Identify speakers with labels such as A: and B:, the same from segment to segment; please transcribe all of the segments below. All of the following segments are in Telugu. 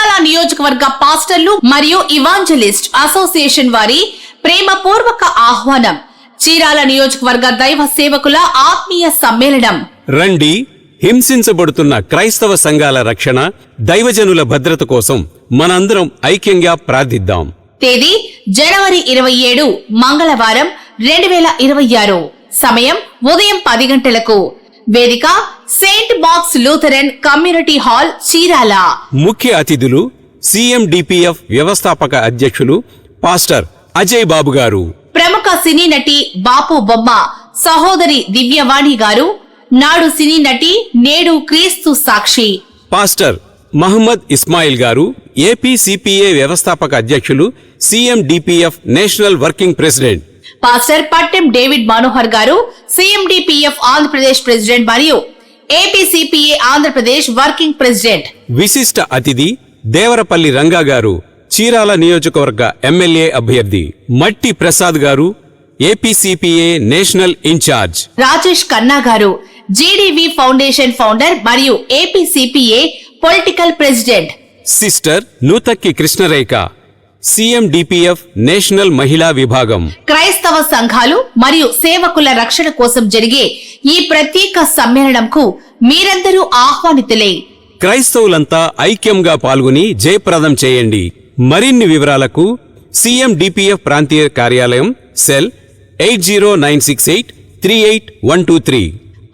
A: చీరాల నియోజకవర్గ పాస్టర్లు మరియు ఇవాంజలిస్ట్ అసోసియేషన్ వారి ప్రేమపూర్వక ఆహ్వానం. చీరాల నియోజకవర్గ దైవ సేవకుల ఆత్మీయ సమ్మేళనం.
B: రండి, హింసించబడుతున్న క్రైస్తవ సంఘాల రక్షణ, దైవజనుల భద్రత కోసం మనందరం ఐక్యంగా ప్రార్థిద్దాం.
A: తేదీ జనవరి 27 మంగళవారం 2026. సమయం ఉదయం 10 గంటలకు. వేదిక Saint box Lutheran community hall, Chirala.
B: ముఖ్య అతిథులు CMDPF వ్యవస్థాపక అధ్యక్షులు పాస్టర్ అజయ్ బాబు గారు,
A: ప్రముఖ సినీ నటి బాపు బొమ్మ సహోదరి దివ్యవాణి గారు, నాడు సినీ నటి నేడు క్రీస్తు సాక్షి
B: పాస్టర్ మహమ్మద్ ఇస్మాయిల్ గారు, APCPA వ్యవస్థాపక అధ్యక్షులు, CMDPF national working president.
A: Pastor Pattem David Manohar గారు, CMDPF ఆంధ్రప్రదేశ్ ప్రెసిడెంట్ మరియు APCPA ఆంధ్రప్రదేశ్ వర్కింగ్ ప్రెసిడెంట్.
B: విశిష్ట అతిథి దేవరపల్లి రంగా గారు, చీరాల నియోజకవర్గ ఎమ్మెల్యే అభ్యర్థి. మట్టి Prasad garu, APCPA national in charge.
A: Rajesh Khanna garu, GDV foundation founder మరియు APCPA political president.
B: Sister Nutakki Krishnarekha, CMDPF national మహిళా విభాగం.
A: క్రైస్తవ సంఘాలు మరియు సేవకుల రక్షణ కోసం జరిగే ఈ ప్రత్యేక సమ్మేళనంకు మీరందరూ ఆహ్వానితులే.
B: క్రైస్తవులంతా ఐక్యంగా పాల్గొని జయప్రదం చేయండి. మరిన్ని వివరాలకు CMDPF ప్రాంతీయ కార్యాలయం, cell 8096838123.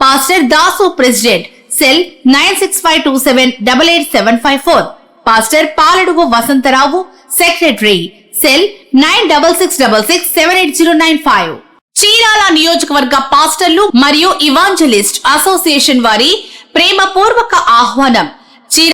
A: Pastor Dasu president, cell 9652788754. Pastor Paladugu Vasantrao secretary, cell 9666780995. Chirala నియోజకవర్గ పాస్టర్లు మరియు ఇవాంజలిస్ట్ అసోసియేషన్ వారి ప్రేమపూర్వక ఆహ్వానం.